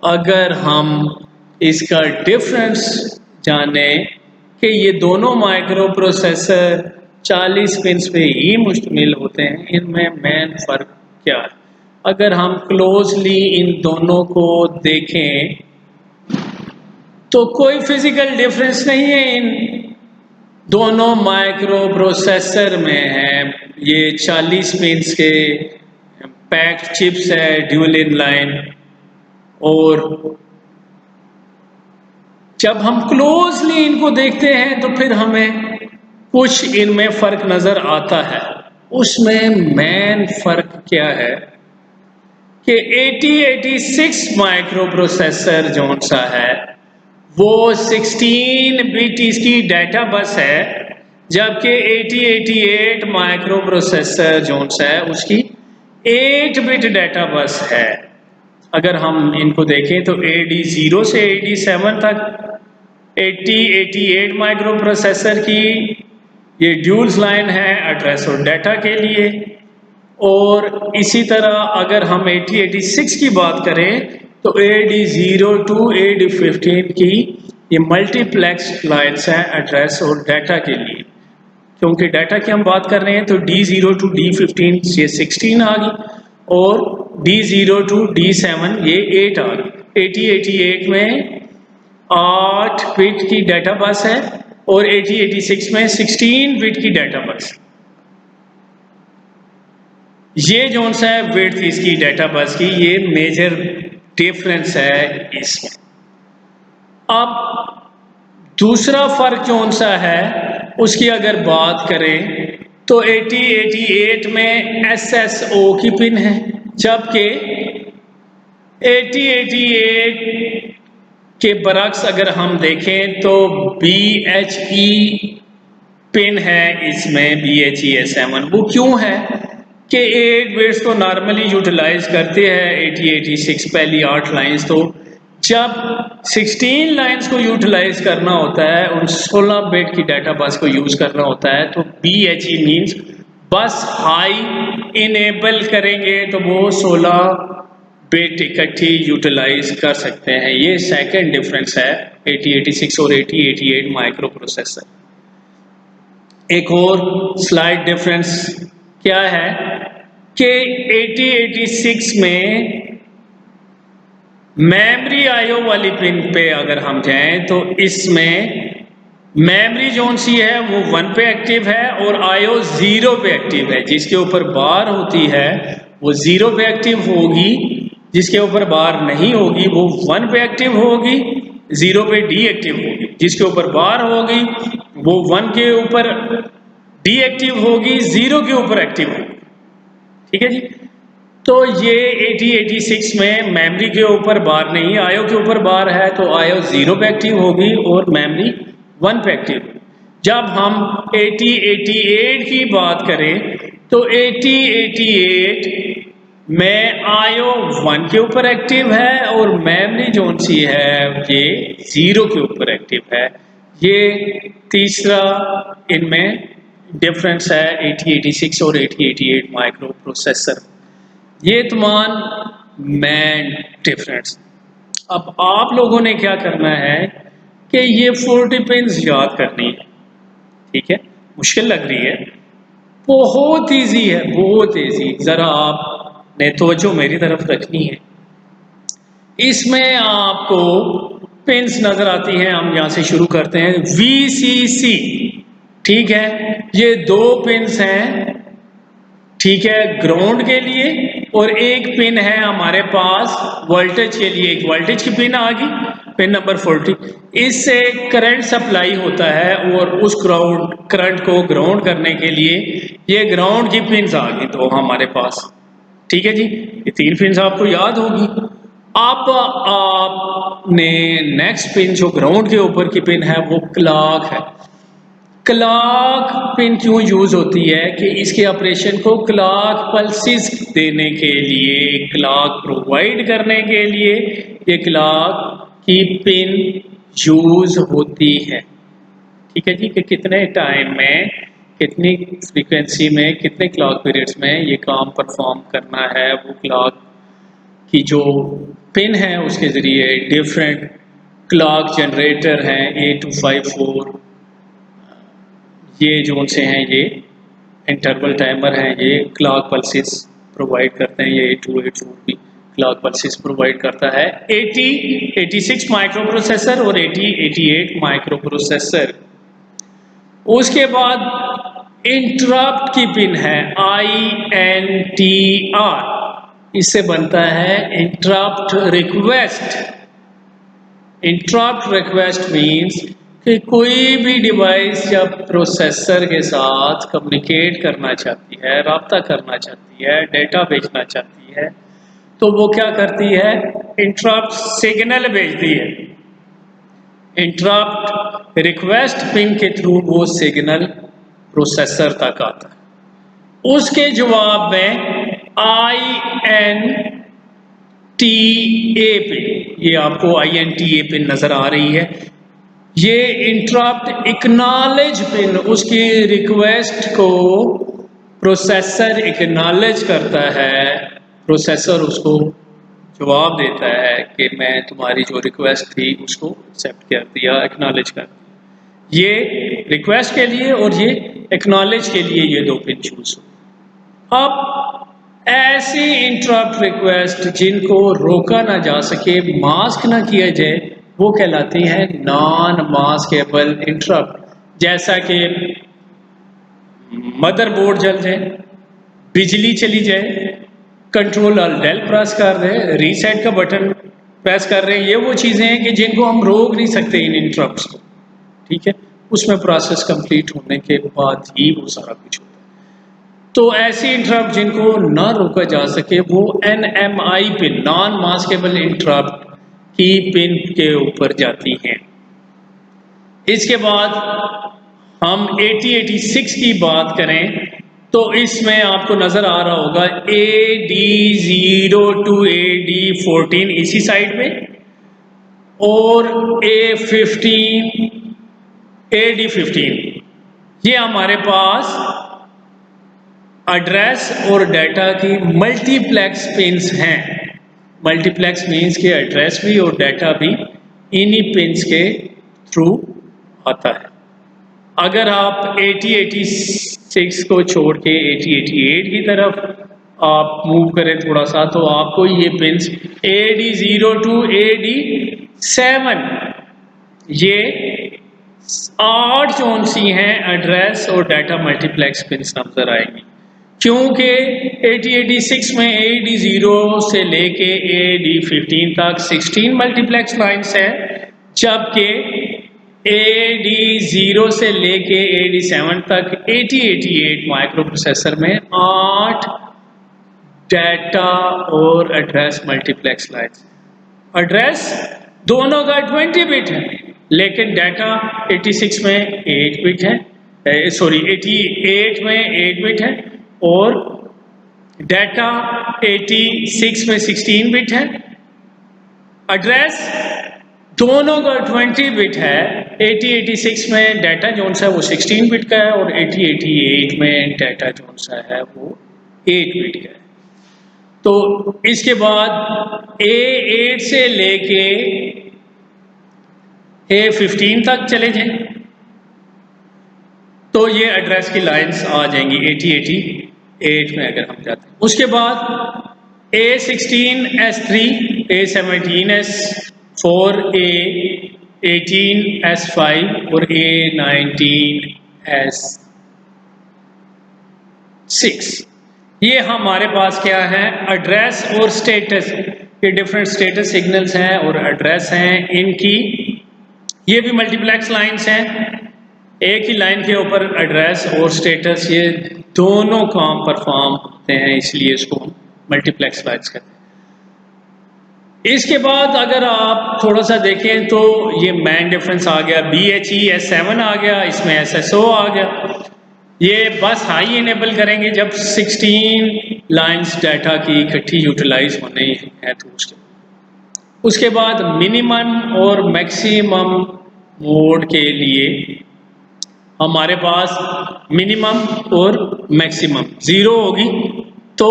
अगर हम इसका डिफरेंस जाने कि ये दोनों माइक्रो प्रोसेसर 40 पिन्स पे ही मुश्तमिल होते हैं, इनमें मेन फ़र्क क्या है? अगर हम क्लोजली इन दोनों को देखें तो कोई फिजिकल डिफरेंस नहीं है इन दोनों माइक्रो प्रोसेसर में है। ये 40 पिन्स के पैक्ड चिप्स है ड्यूल इन लाइन, और जब हम क्लोजली इनको देखते हैं तो फिर हमें कुछ इनमें फर्क नजर आता है। उसमें मेन फर्क क्या है कि 8086 माइक्रो प्रोसेसर जोन सा है वो 16 बिट इसकी डाटा बस है, जबकि 8088 माइक्रो प्रोसेसर जोन सा है उसकी 8 बिट डाटा बस है। अगर हम इनको देखें तो AD0 से AD7 तक 8088 माइक्रो प्रोसेसर की ये ड्यूल्स लाइन है एड्रेस और डाटा के लिए, और इसी तरह अगर हम 8086 की बात करें तो AD0 to AD15 की ये मल्टीप्लेक्स लाइन्स हैं एड्रेस और डाटा के लिए। क्योंकि डाटा की हम बात कर रहे हैं तो D0 to D15 ये 16 आ गई और D0 to D7 ये 8 आ गई। 8088 में 8 बिट की डाटा बस है और 8086 में 16 बिट की डाटा बस। ये जोन सा है विड्थ इसकी डाटा बस की, ये मेजर डिफरेंस है इसमें। अब दूसरा फर्क जोन सा है उसकी अगर बात करें तो 8088 में SSO की पिन है, जबकि 8088 के बरक्स अगर हम देखें तो BHE पिन है इसमें, BHE7। वो क्यों है कि 8 बिट्स तो नॉर्मली यूटिलाइज करते हैं 8086 पहली 8 लाइंस, तो जब 16 लाइंस को यूटिलाइज करना होता है उन 16 बिट की डाटा बस को यूज करना होता है, तो BHE मीन्स बस हाई इनेबल करेंगे तो वो 16 बिट इकट्ठी यूटिलाइज कर सकते हैं। ये सेकंड डिफरेंस है 8086 और 8088 माइक्रो प्रोसेसर। एक और स्लाइड डिफरेंस क्या है कि 8086 में मेमोरी आईओ वाली पिन पे अगर हम जाएं तो इसमें मेमोरी जोन सी है वो 1 पे एक्टिव है और आईओ 0 पे एक्टिव है। जिसके ऊपर बार होती है वो 0 पे एक्टिव होगी, जिसके ऊपर बार नहीं होगी वो 1 पे एक्टिव होगी, 0 पे डीएक्टिव होगी। जिसके ऊपर बार होगी वो 1 के ऊपर डीएक्टिव होगी, 0 के ऊपर एक्टिव होगी। ठीक है जी। तो ये 8086 में मेमोरी के ऊपर बार नहीं, आईओ के ऊपर बार है तो आईओ 0 पे एक्टिव होगी और मेमोरी 1 पे एक्टिव होगी। जब हम 8088 की बात करें तो 8088 में आईओ 1 के ऊपर एक्टिव है और मेमोरी जोन सी है ये 0 के ऊपर एक्टिव है। ये तीसरा इनमें डिफरेंस है 8086 और 8088 माइक्रो प्रोसेसर। ये तमाम मेन डिफरेंस। अब आप लोगों ने क्या करना है कि ये 40 पिन्स याद करनी है। ठीक है, मुश्किल लग रही है, बहुत इजी है, बहुत इजी। जरा आपने तवज्जो मेरी तरफ रखनी है। इसमें आपको पिन्स नजर आती हैं, हम यहां से शुरू करते हैं। VCC, ठीक है, ये 2 पिन्स हैं, ठीक है, ग्राउंड के लिए, और एक पिन है हमारे पास वोल्टेज के लिए। एक वोल्टेज की पिन आ गई, पिन नंबर 40। इससे करंट सप्लाई होता है और उस करंट को ग्राउंड करने के लिए ये ग्राउंड की पिन्स आ गई तो हमारे पास। ठीक है जी, ये 3 पिन्स आपको याद होगी। अब आपने नेक्स्ट पिन जो ग्राउंड के ऊपर की पिन है वो क्लॉक है। क्लॉक पिन क्यों यूज होती है कि इसके ऑपरेशन को क्लॉक पल्सेस देने के लिए, क्लॉक प्रोवाइड करने के लिए ये क्लॉक की पिन यूज होती है। ठीक है जी, कि कितने टाइम में, कितनी फ्रीक्वेंसी में, कितने क्लॉक पीरियड्स में ये काम परफॉर्म करना है, वो क्लॉक की जो पिन है उसके ज़रिए डिफरेंट क्लॉक जनरेटर हैं 8254, ये जो से हैं ये इंटरवल टाइमर हैं, ये क्लॉक पल्सेस प्रोवाइड करते हैं। ये 8284 भी क्लॉक पल्सेस प्रोवाइड करता है। 86 माइक्रो प्रोसेसर और 88 माइक्रो प्रोसेसर। उसके बाद इंटरप्ट की पिन है INTR, इससे बनता है interrupt request. Interrupt request means कि कोई भी डिवाइस जब प्रोसेसर के साथ कम्युनिकेट करना चाहती है, राब्ता करना चाहती है, डेटा भेजना चाहती है, तो वो क्या करती है, इंटरप्ट सिग्नल भेजती है। इंटरप्ट रिक्वेस्ट पिन के थ्रू वो सिग्नल प्रोसेसर तक आता है। उसके जवाब में INTA पिन, ये आपको INTA पिन नजर आ रही है, ये इंटरप्ट एक्नॉलेज पिन, उसकी रिक्वेस्ट को प्रोसेसर एक्नॉलेज करता है, प्रोसेसर उसको जवाब देता है कि मैं तुम्हारी जो रिक्वेस्ट थी उसको एक्सेप्ट कर दिया, एक्नॉलेज कर दिया। ये रिक्वेस्ट के लिए और ये एक्नॉलेज के लिए ये दो पिन चूज हो। अब ऐसी इंटरप्ट रिक्वेस्ट जिनको रोका ना जा सके, मास्क ना किया जाए, वो कहलाती हैं नॉन मास्केबल इंटरप्ट। जैसा कि मदरबोर्ड जल जाए, बिजली चली जाए, कंट्रोल डेल प्रेस कर दे, रीसेट का बटन प्रेस कर रहे हैं, ये वो चीज़ें हैं कि जिनको हम रोक नहीं सकते इन इंटरप्ट्स को, ठीक है। उसमें प्रोसेस कंप्लीट होने के बाद ही वो सारा कुछ होता है। तो ऐसी इंटरप्ट जिनको ना रोका जा सके वो NMI pin, non maskable interrupt की पिन के ऊपर जाती हैं। इसके बाद हम 8086 की बात करें तो इसमें आपको नजर आ रहा होगा AD0 to AD14 इसी साइड में, और A15 AD15, ये हमारे पास एड्रेस और डाटा की मल्टीप्लेक्स पिन्स हैं। मल्टीप्लेक्स मीन्स के एड्रेस भी और डाटा भी इन्हीं पिन्स के थ्रू आता है। अगर आप 8086 को छोड़ के 8088 की तरफ आप मूव करें थोड़ा सा, तो आपको ये पिन्स AD0 to AD7, ये 8 जोन सी हैं एड्रेस और डाटा मल्टीप्लेक्स पिन्स नजर आएंगी। क्योंकि 8086 में AD0 से लेके AD15 तक 16 मल्टीप्लेक्स लाइन्स हैं, जबकि AD0 से लेके AD7 तक 8088 माइक्रो प्रोसेसर में 8 डाटा और एड्रेस मल्टीप्लेक्स लाइन्स। एड्रेस दोनों का 20 बिट है, लेकिन डाटा 86 में 8 बिट है, 88 में 8 बिट है, और डाटा 86 में 16 बिट है। एड्रेस दोनों का 20 बिट है। 8086 में डाटा जोन सा है वो 16 बिट का है, और 8088 में डाटा जोन सा है वो 8 बिट का है। तो इसके बाद A8 से लेके A15 तक चले जाएं तो ये एड्रेस की लाइंस आ जाएंगी 8088 में अगर हम जाते हैं। उसके बाद A16 S3, A17 S4, A18 S5 और A19 S6, ये हमारे पास क्या है, एड्रेस और स्टेटस के डिफरेंट स्टेटस सिग्नल्स हैं और एड्रेस हैं इनकी। ये भी मल्टीप्लेक्स लाइंस हैं, एक ही लाइन के ऊपर एड्रेस और स्टेटस ये दोनों काम परफॉर्म होते हैं, इसलिए इसको हम मल्टीप्लेक्स लाइंस कहते हैं। इसके बाद अगर आप थोड़ा सा देखें तो ये मेन डिफरेंस आ गया, BHE S7 आ गया, इसमें SSO आ गया। ये बस हाई इनेबल करेंगे जब 16 लाइंस डाटा की इकट्ठी यूटिलाइज होनी है तो उसके बाद मिनिमम और मैक्सिमम मोड के लिए हमारे पास मिनिमम और मैक्सिमम 0 होगी तो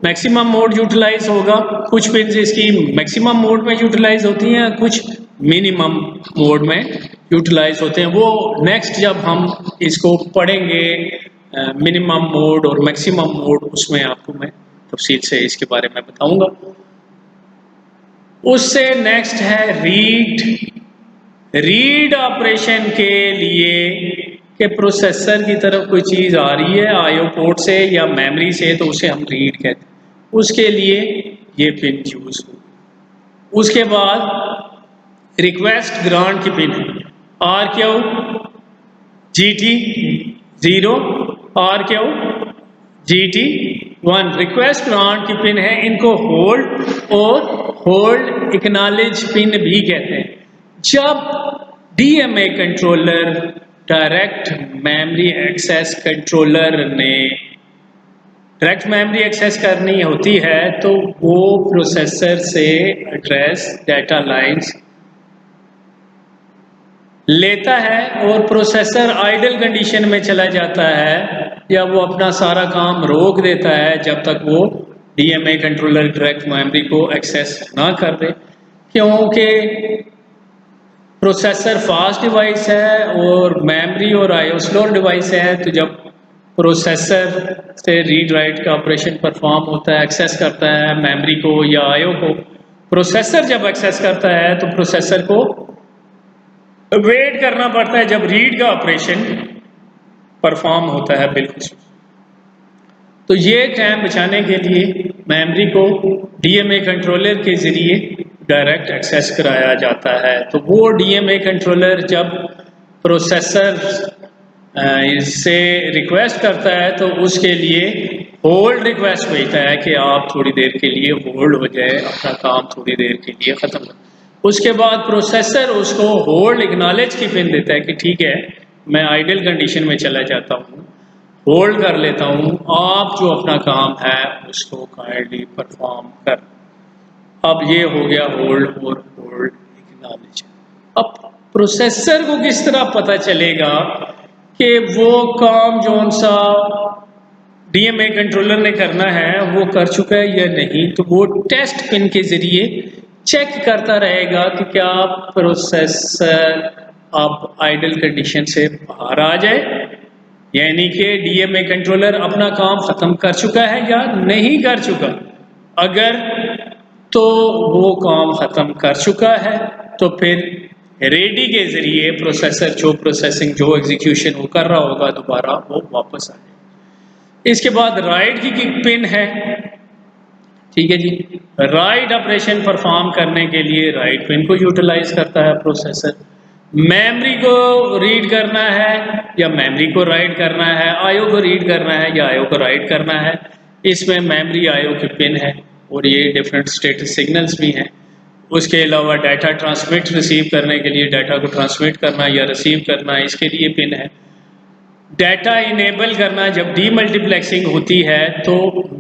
मैक्सिमम मोड यूटिलाइज होगा। कुछ पिन इसकी मैक्सिमम मोड में यूटिलाइज होती हैं, कुछ मिनिमम मोड में यूटिलाइज होते हैं। वो नेक्स्ट जब हम इसको पढ़ेंगे मिनिमम मोड और मैक्सिमम मोड, उसमें आपको मैं तफसील से इसके बारे में बताऊंगा। उससे नेक्स्ट है रीड ऑपरेशन के लिए कि प्रोसेसर की तरफ कोई चीज़ आ रही है आईओ पोर्ट से या मेमोरी से, तो उसे हम रीड कहते हैं, उसके लिए ये पिन यूज हो। उसके बाद रिक्वेस्ट ग्रांट की पिन है RQ GT 0 RQ GT 1 request grant की पिन है। इनको होल्ड और होल्ड एक्नॉलेज पिन भी कहते हैं। जब DMA controller direct memory access controller ने डायरेक्ट मेमोरी एक्सेस करनी होती है तो वो प्रोसेसर से एड्रेस डाटा लाइंस लेता है और प्रोसेसर आइडल कंडीशन में चला जाता है या वो अपना सारा काम रोक देता है जब तक वो DMA कंट्रोलर डायरेक्ट मेमोरी को एक्सेस ना कर दे। क्योंकि प्रोसेसर फास्ट डिवाइस है और मेमोरी और आईओ स्लो डिवाइस है, तो जब प्रोसेसर से रीड राइट का ऑपरेशन परफॉर्म होता है, एक्सेस करता है मेमोरी को या आईओ को, प्रोसेसर जब एक्सेस करता है तो प्रोसेसर को वेट करना पड़ता है जब रीड का ऑपरेशन परफॉर्म होता है बिल्कुल। तो ये टाइम बचाने के लिए मेमोरी को DMA कंट्रोलर के ज़रिए डायरेक्ट एक्सेस कराया जाता है। तो वो DMA कंट्रोलर जब प्रोसेसर इससे रिक्वेस्ट करता है तो उसके लिए होल्ड रिक्वेस्ट भेजता है कि आप थोड़ी देर के लिए होल्ड हो जाए, अपना काम थोड़ी देर के लिए ख़त्म हो। उसके बाद प्रोसेसर उसको होल्ड एक्नॉलेज की पिन देता है कि ठीक है, मैं आइडल कंडीशन में चला जाता हूँ, होल्ड कर लेता हूँ, आप जो अपना काम है उसको काइंडली परफॉर्म कर। अब ये हो गया होल्ड और होल्ड एक्नॉलेज। अब प्रोसेसर को किस तरह पता चलेगा कि वो काम जौन सा DMA कंट्रोलर ने करना है वो कर चुका है या नहीं? तो वो टेस्ट पिन के ज़रिए चेक करता रहेगा कि क्या प्रोसेसर अब आइडल कंडीशन से बाहर आ जाए, यानी कि DMA कंट्रोलर अपना काम ख़त्म कर चुका है या नहीं कर चुका। अगर तो वो काम ख़त्म कर चुका है तो फिर रेडी के ज़रिए प्रोसेसर जो प्रोसेसिंग जो एग्जीक्यूशन वो कर रहा होगा दोबारा वो वापस आ जाए। इसके बाद राइट की पिन है, ठीक है जी। राइट ऑपरेशन परफॉर्म करने के लिए राइट पिन को यूटिलाइज करता है प्रोसेसर। मेमोरी को रीड करना है या मेमोरी को राइट करना है, आईओ को रीड करना है या आईओ को राइट करना है, इसमें मेमोरी आईओ की पिन है और ये डिफरेंट स्टेटस सिग्नल्स भी हैं। उसके अलावा डाटा ट्रांसमिट रिसीव करने के लिए डाटा को ट्रांसमिट करना या रिसीव करना, इसके लिए पिन है। डाटा इनेबल करना, जब डीमल्टीप्लेक्सिंग होती है तो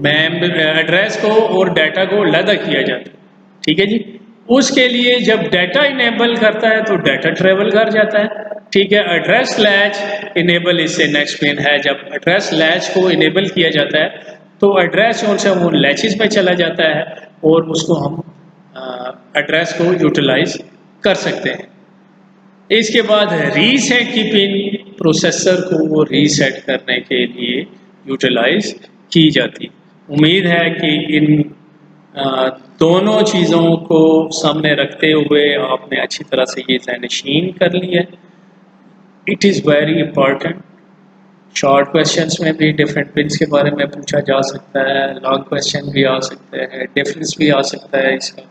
एड्रेस को और डाटा को अलग किया जाता है, ठीक है जी। उसके लिए जब डाटा इनेबल करता है तो डाटा ट्रेवल कर जाता है, ठीक है। एड्रेस लैच इनेबल इससे नेक्स्ट पिन है। जब एड्रेस लैच को इनेबल किया जाता है तो एड्रेस जो है वो लैचेस में चला जाता है और उसको हम एड्रेस को यूटिलाइज कर सकते हैं। इसके बाद रीसेट की पिन प्रोसेसर को वो रीसेट करने के लिए यूटिलाइज की जाती। उम्मीद है कि इन दोनों चीज़ों को सामने रखते हुए आपने अच्छी तरह से ये ज़हनशीन कर लिया। It is very important. Short questions में भी डिफरेंट पिन्स के बारे में पूछा जा सकता है, लॉन्ग क्वेश्चन भी आ सकते हैं, डिफरेंस भी आ सकता है इसका।